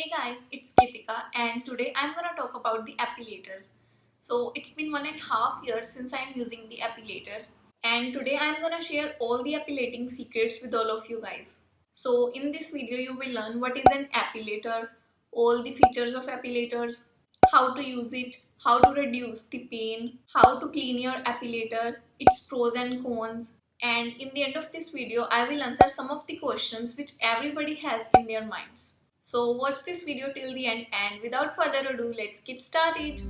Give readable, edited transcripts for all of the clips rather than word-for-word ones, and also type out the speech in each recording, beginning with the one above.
Hey guys, it's Geetika and today I'm gonna talk about the epilators. So it's been 1.5 years since I'm using the epilators and today I'm gonna share all the epilating secrets with all of you guys. So in this video you will learn what is an epilator, all the features of epilators, how to use it, how to reduce the pain, how to clean your epilator, its pros and cons, and in the end of this video I will answer some of the questions which everybody has in their minds. So watch this video till the end and without further ado, let's get started.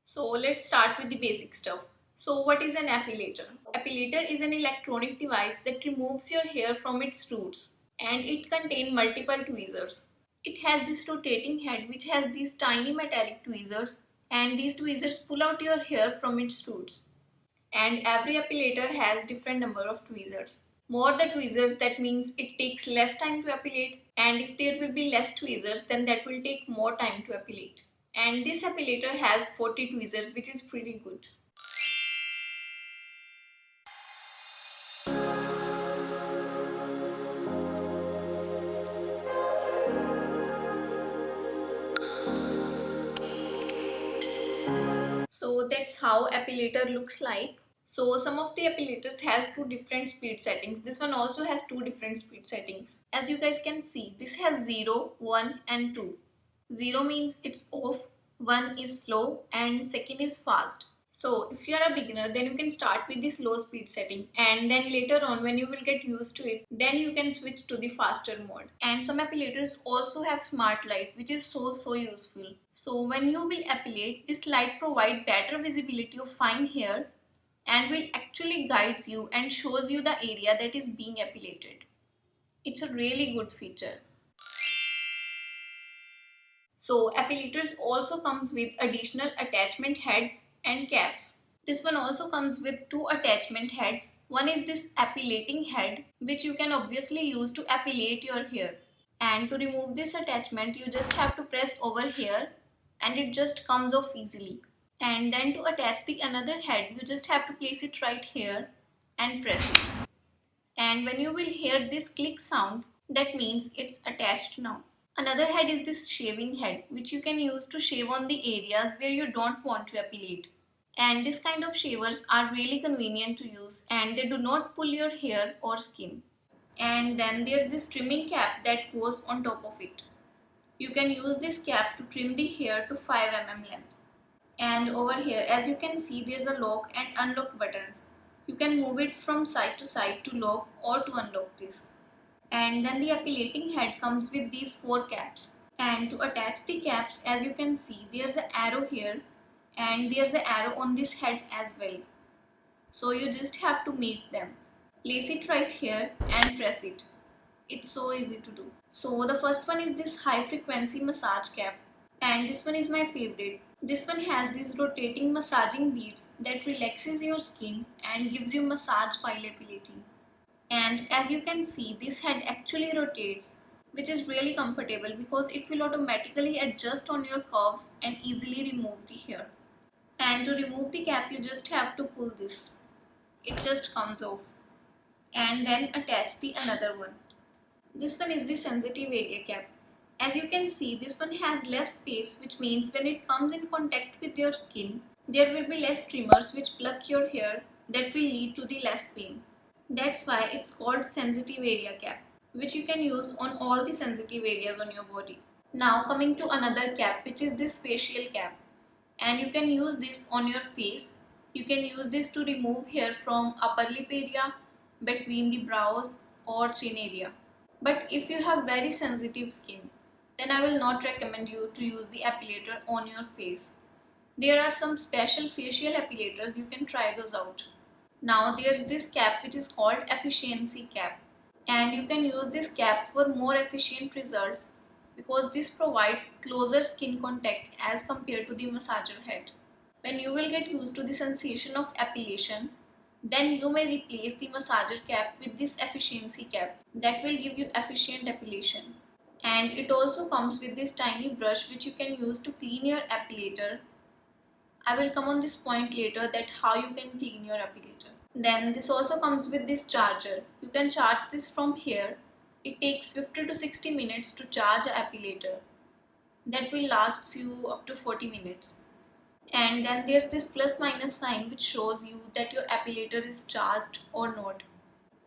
So let's start with the basic stuff. So what is an epilator? Epilator is an electronic device that removes your hair from its roots and it contains multiple tweezers. It has this rotating head which has these tiny metallic tweezers and these tweezers pull out your hair from its roots. And every epilator has different number of tweezers. More the tweezers, that means it takes less time to epilate, and if there will be less tweezers then that will take more time to epilate. And this epilator has 40 tweezers, which is pretty good. So that's how epilator looks like. So some of the epilators has two different speed settings. This one also has two different speed settings. As you guys can see, this has 0, 1 and 2. 0 means it's off, 1 is slow and second is fast. So if you are a beginner, then you can start with this low speed setting, and then later on when you will get used to it, then you can switch to the faster mode. And some epilators also have smart light, which is so useful. So when you will epilate, this light provide better visibility of fine hair and will actually guides you and shows you the area that is being epilated. It's a really good feature. So epilators also comes with additional attachment heads and caps. This one also comes with two attachment heads. One is this epilating head, which you can obviously use to epilate your hair. And to remove this attachment, you just have to press over here and it just comes off easily. And then to attach the another head, you just have to place it right here and press it. And when you will hear this click sound, that means it's attached now. Another head is this shaving head, which you can use to shave on the areas where you don't want to epilate. And this kind of shavers are really convenient to use and they do not pull your hair or skin. And then there's this trimming cap that goes on top of it. You can use this cap to trim the hair to 5 mm length. And over here, as you can see, there's a lock and unlock buttons. You can move it from side to side to lock or to unlock this. And then the epilating head comes with these 4 caps. And to attach the caps, as you can see, there's an arrow here and there's an arrow on this head as well. So you just have to meet them. Place it right here and press it. It's so easy to do. So the first one is this high frequency massage cap, and this one is my favorite. This one has these rotating massaging beads that relaxes your skin and gives you massage while epilating. And as you can see, this head actually rotates, which is really comfortable because it will automatically adjust on your curves and easily remove the hair. And to remove the cap, you just have to pull this. It just comes off. And then attach the another one. This one is the sensitive area cap. As you can see, this one has less space, which means when it comes in contact with your skin, there will be less trimmers which pluck your hair that will lead to the less pain. That's why it's called sensitive area cap, which you can use on all the sensitive areas on your body. Now coming to another cap, which is this facial cap. And you can use this on your face. You can use this to remove hair from upper lip area, between the brows or chin area. But if you have very sensitive skin, then I will not recommend you to use the epilator on your face. There are some special facial epilators, you can try those out. Now there's this cap which is called efficiency cap, and you can use this cap for more efficient results because this provides closer skin contact as compared to the massager head. When you will get used to the sensation of epilation, then you may replace the massager cap with this efficiency cap that will give you efficient epilation. And it also comes with this tiny brush which you can use to clean your epilator. I will come on this point later that how you can clean your epilator. Then this also comes with this charger. You can charge this from here. It takes 50 to 60 minutes to charge a epilator. That will last you up to 40 minutes. And then there's this plus minus sign which shows you that your epilator is charged or not.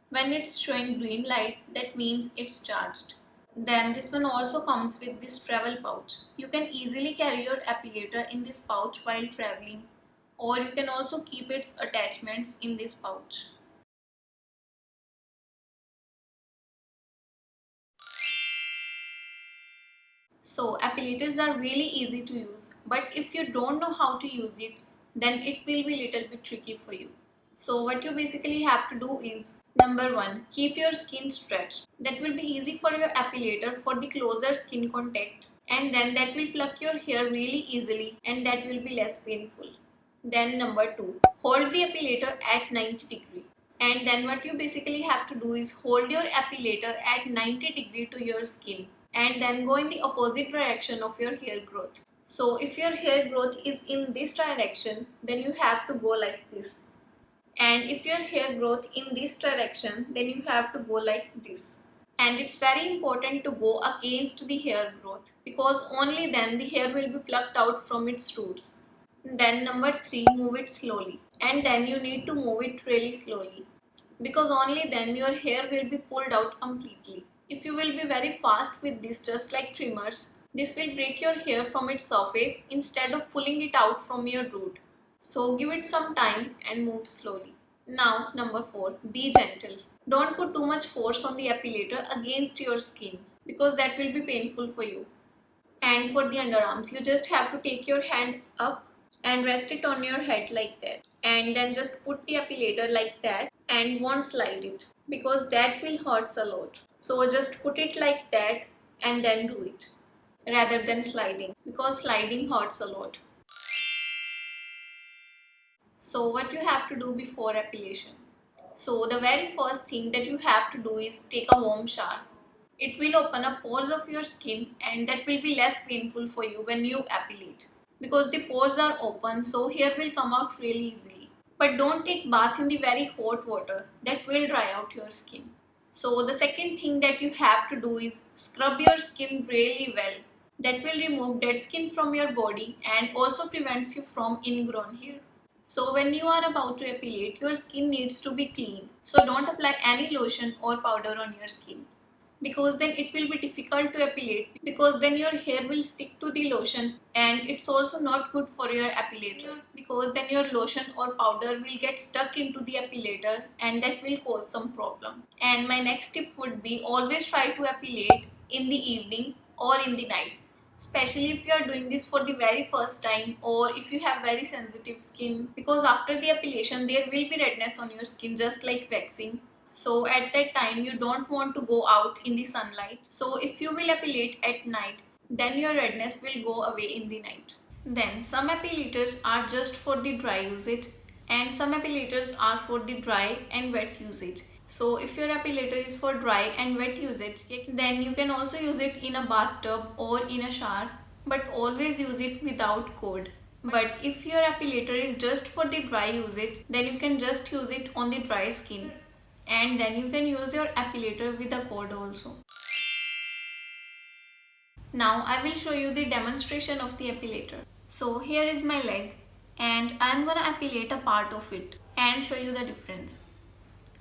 When it's showing green light, that means it's charged. Then this one also comes with this travel pouch. You can easily carry your epilator in this pouch while traveling, or you can also keep its attachments in this pouch. So epilators are really easy to use, but if you don't know how to use it, then it will be little bit tricky for you. So what you basically have to do is, number one, keep your skin stretched. That will be easy for your epilator for the closer skin contact, and then that will pluck your hair really easily and that will be less painful. Then number two, hold the epilator at 90 degree. And then what you basically have to do is hold your epilator at 90 degree to your skin and then go in the opposite direction of your hair growth. So if your hair growth is in this direction, then you have to go like this. And if your hair growth in this direction, then you have to go like this. And it's very important to go against the hair growth because only then the hair will be plucked out from its roots. Then number three, move it slowly. And then you need to move it really slowly because only then your hair will be pulled out completely. If you will be very fast with this, just like trimmers, this will break your hair from its surface instead of pulling it out from your root. So give it some time and move slowly. Now number 4, be gentle. Don't put too much force on the epilator against your skin because that will be painful for you. And for the underarms, you just have to take your hand up and rest it on your head like that. And then just put the epilator like that and won't slide it because that will hurt a lot. So just put it like that and then do it rather than sliding because sliding hurts a lot. So what you have to do before epilation? So the very first thing that you have to do is take a warm shower. It will open up pores of your skin and that will be less painful for you when you epilate because the pores are open, so hair will come out really easily. But don't take bath in the very hot water, that will dry out your skin. So the second thing that you have to do is scrub your skin really well. That will remove dead skin from your body and also prevents you from ingrown hair. So when you are about to epilate, your skin needs to be clean. So don't apply any lotion or powder on your skin because then it will be difficult to epilate because then your hair will stick to the lotion and it's also not good for your epilator because then your lotion or powder will get stuck into the epilator and that will cause some problem. And my next tip would be always try to epilate in the evening or in the night, especially if you are doing this for the very first time or if you have very sensitive skin because after the epilation there will be redness on your skin just like waxing. So at that time you don't want to go out in the sunlight. So if you will epilate at night, then your redness will go away in the night. Then some epilators are just for the dry usage and some epilators are for the dry and wet usage. So if your epilator is for dry and wet usage, then you can also use it in a bathtub or in a shower, but always use it without cord. But if your epilator is just for the dry usage, then you can just use it on the dry skin and then you can use your epilator with a cord also. Now I will show you the demonstration of the epilator. So here is my leg and I am gonna epilate a part of it and show you the difference.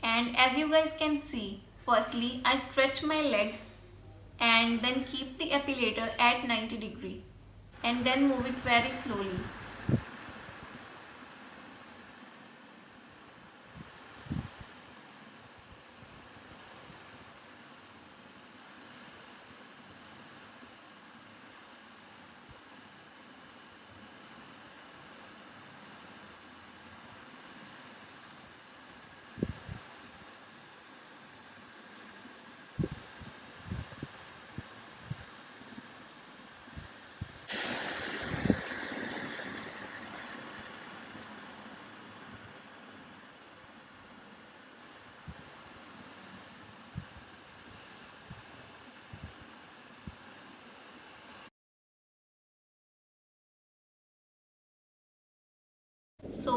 And as you guys can see, firstly I stretch my leg and then keep the epilator at 90 degree and then move it very slowly.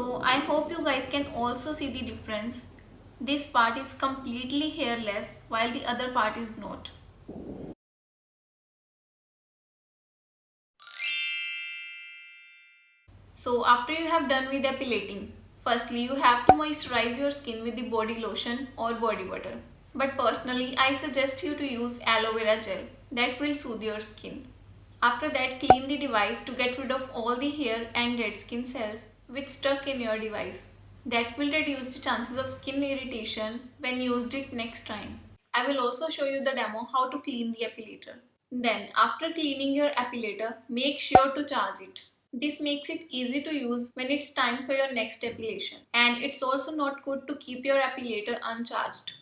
So I hope you guys can also see the difference. This part is completely hairless while the other part is not. So after you have done with epilating, firstly you have to moisturize your skin with the body lotion or body butter. But personally I suggest you to use aloe vera gel that will soothe your skin. After that, clean the device to get rid of all the hair and dead skin cells which stuck in your device. That will reduce the chances of skin irritation when used it next time. I will also show you the demo how to clean the epilator. Then after cleaning your epilator, make sure to charge it. This makes it easy to use when it's time for your next epilation. And it's also not good to keep your epilator uncharged.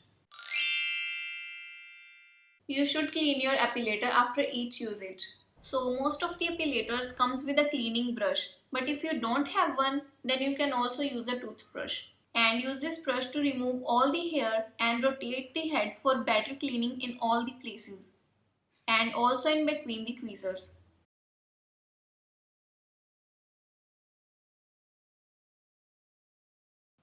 You should clean your epilator after each usage. So most of the epilators comes with a cleaning brush, but if you don't have one, then you can also use a toothbrush. And use this brush to remove all the hair and rotate the head for better cleaning in all the places and also in between the tweezers.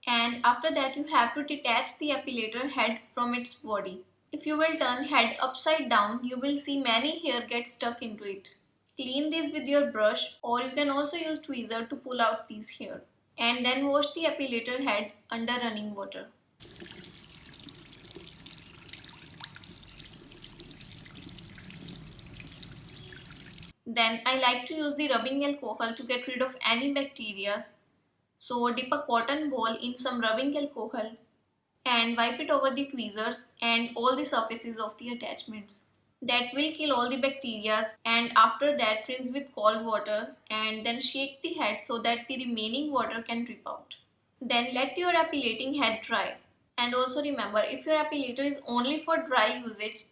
And after that you have to detach the epilator head from its body. If you will turn head upside down, you will see many hair get stuck into it. Clean this with your brush or you can also use tweezer to pull out these hair. And then wash the epilator head under running water. Then I like to use the rubbing alcohol to get rid of any bacteria. So dip a cotton ball in some rubbing alcohol and wipe it over the tweezers and all the surfaces of the attachments. That will kill all the bacteria, and after that rinse with cold water and then shake the head so that the remaining water can drip out. Then let your epilating head dry. And also remember, if your epilator is only for dry usage,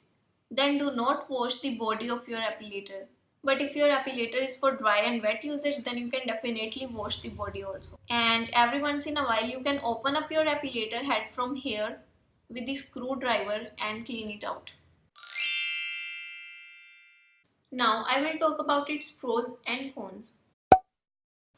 then do not wash the body of your epilator. But if your epilator is for dry and wet usage, then you can definitely wash the body also. And every once in a while you can open up your epilator head from here with the screwdriver and clean it out. Now I will talk about its pros and cons.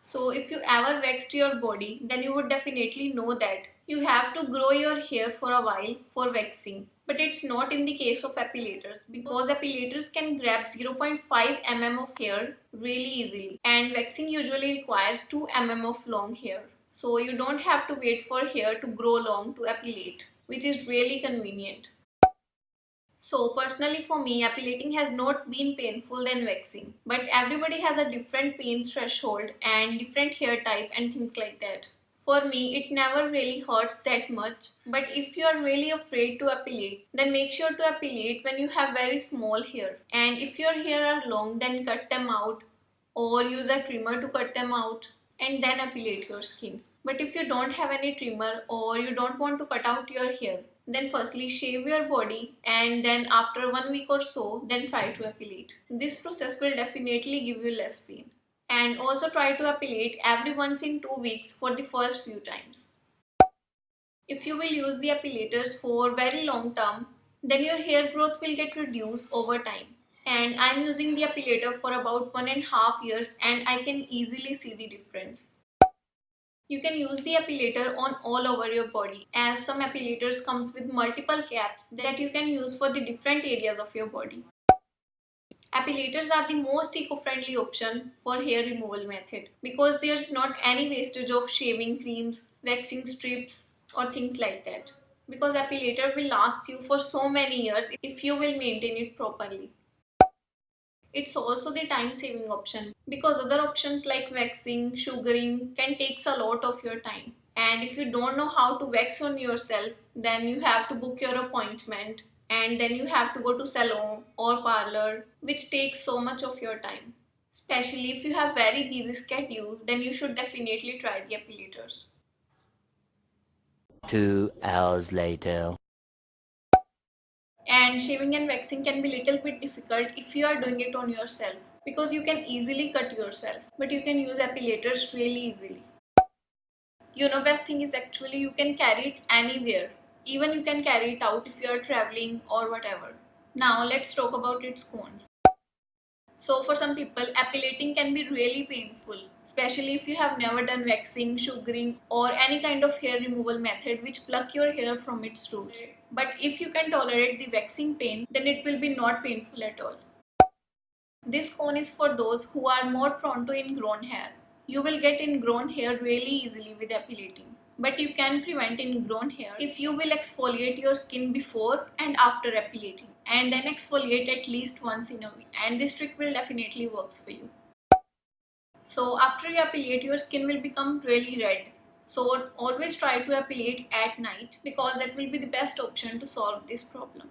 So if you ever waxed your body, then you would definitely know that you have to grow your hair for a while for waxing. But it's not in the case of epilators, because epilators can grab 0.5 mm of hair really easily and waxing usually requires 2 mm of long hair. So you don't have to wait for hair to grow long to epilate, which is really convenient. So personally for me, epilating has not been painful than waxing. But everybody has a different pain threshold and different hair type and things like that. For me, it never really hurts that much. But if you are really afraid to epilate, then make sure to epilate when you have very small hair. And if your hair are long, then cut them out or use a trimmer to cut them out and then epilate your skin. But if you don't have any trimmer or you don't want to cut out your hair, then firstly shave your body and then after 1 week or so, then try to epilate. This process will definitely give you less pain. And also try to epilate every once in 2 weeks for the first few times. If you will use the epilators for very long term, then your hair growth will get reduced over time. And I'm using the epilator for about 1.5 years and I can easily see the difference. You can use the epilator on all over your body, as some epilators comes with multiple caps that you can use for the different areas of your body. Epilators are the most eco-friendly option for hair removal method because there's not any wastage of shaving creams, waxing strips or things like that. Because epilator will last you for so many years if you will maintain it properly. It's also the time-saving option because other options like waxing, sugaring can take a lot of your time. And if you don't know how to wax on yourself, then you have to book your appointment and then you have to go to salon or parlor, which takes so much of your time. Especially if you have very busy schedule, then you should definitely try the epilators. 2 hours later. And shaving and waxing can be little bit difficult if you are doing it on yourself because you can easily cut yourself, but you can use epilators really easily. You know, best thing is actually you can carry it anywhere. Even you can carry it out if you are traveling or whatever. Now let's talk about its cons. So for some people, epilating can be really painful, especially if you have never done waxing, sugaring or any kind of hair removal method which pluck your hair from its roots. But if you can tolerate the waxing pain, then it will be not painful at all. This cone is for those who are more prone to ingrown hair. You will get ingrown hair really easily with epilating. But you can prevent ingrown hair if you will exfoliate your skin before and after epilating, and then exfoliate at least once in a week, and this trick will definitely works for you. So after you epilate, your skin will become really red. So always try to epilate at night because that will be the best option to solve this problem.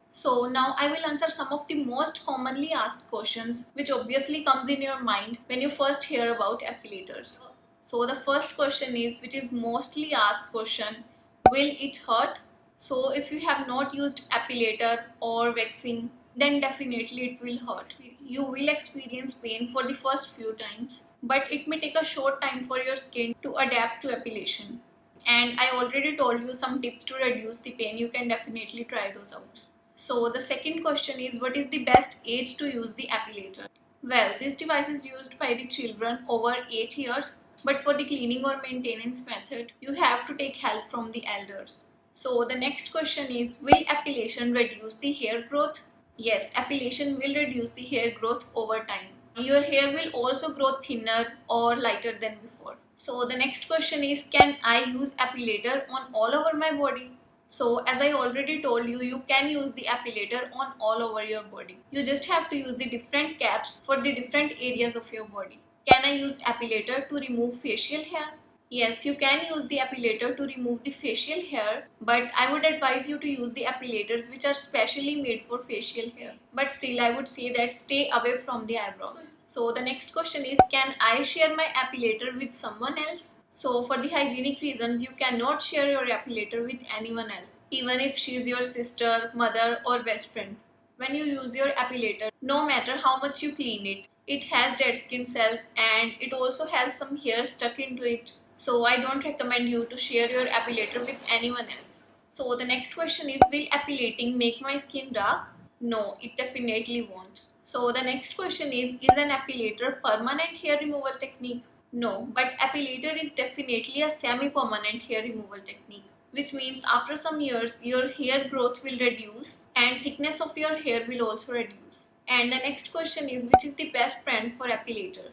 So now I will answer some of the most commonly asked questions which obviously comes in your mind when you first hear about epilators. So the first question is, which is mostly asked question, will it hurt? So if you have not used epilator or waxing, then definitely it will hurt. You will experience pain for the first few times, but it may take a short time for your skin to adapt to epilation. And I already told you some tips to reduce the pain. You can definitely try those out. So the second question is, what is the best age to use the epilator? Well, this device is used by the children over 8 years, but for the cleaning or maintenance method, you have to take help from the elders. So the next question is, will epilation reduce the hair growth? Yes, epilation will reduce the hair growth over time. Your hair will also grow thinner or lighter than before. So the next question is, can I use epilator on all over my body? So as I already told you, you can use the epilator on all over your body. You just have to use the different caps for the different areas of your body. Can I use epilator to remove facial hair? Yes, you can use the epilator to remove the facial hair, but I would advise you to use the epilators which are specially made for facial hair. But still, I would say that stay away from the eyebrows. So the next question is, can I share my epilator with someone else? So for the hygienic reasons, you cannot share your epilator with anyone else, even if she is your sister, mother or best friend. When you use your epilator, no matter how much you clean it, it has dead skin cells and it also has some hair stuck into it. So I don't recommend you to share your epilator with anyone else. So the next question is, will epilating make my skin dark? No, it definitely won't. So the next question is an epilator permanent hair removal technique? No, but epilator is definitely a semi-permanent hair removal technique, which means after some years your hair growth will reduce and thickness of your hair will also reduce. And the next question is, which is the best brand for epilator?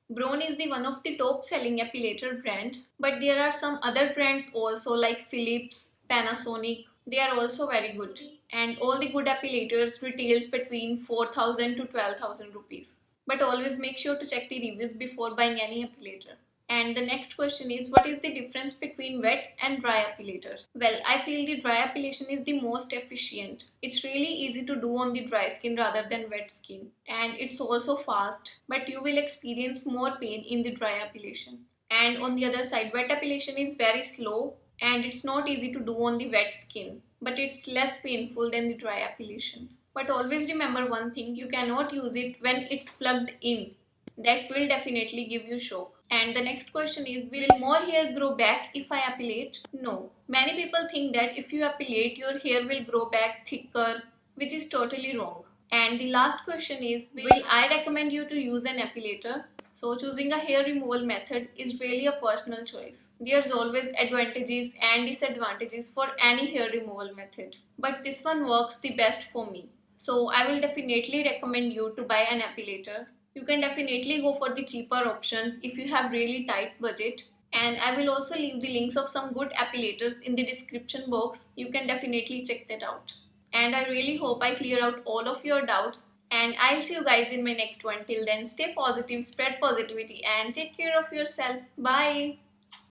Braun is the one of the top selling epilator brand, but there are some other brands also like Philips, Panasonic. They are also very good, and all the good epilators retails between 4,000 to 12,000 rupees. But always make sure to check the reviews before buying any epilator. And the next question is, what is the difference between wet and dry epilators? Well, I feel the dry epilation is the most efficient. It's really easy to do on the dry skin rather than wet skin. And it's also fast, but you will experience more pain in the dry epilation. And on the other side, wet epilation is very slow and it's not easy to do on the wet skin, but it's less painful than the dry epilation. But always remember one thing, you cannot use it when it's plugged in. That will definitely give you shock. And the next question is, will more hair grow back if I epilate? No. Many people think that if you epilate, your hair will grow back thicker, which is totally wrong. And the last question is, will I recommend you to use an epilator? So choosing a hair removal method is really a personal choice. There's always advantages and disadvantages for any hair removal method, but this one works the best for me. So I will definitely recommend you to buy an epilator. You can definitely go for the cheaper options if you have really tight budget. And I will also leave the links of some good epilators in the description box. You can definitely check that out. And I really hope I clear out all of your doubts. And I'll see you guys in my next one. Till then, stay positive, spread positivity, and take care of yourself. Bye.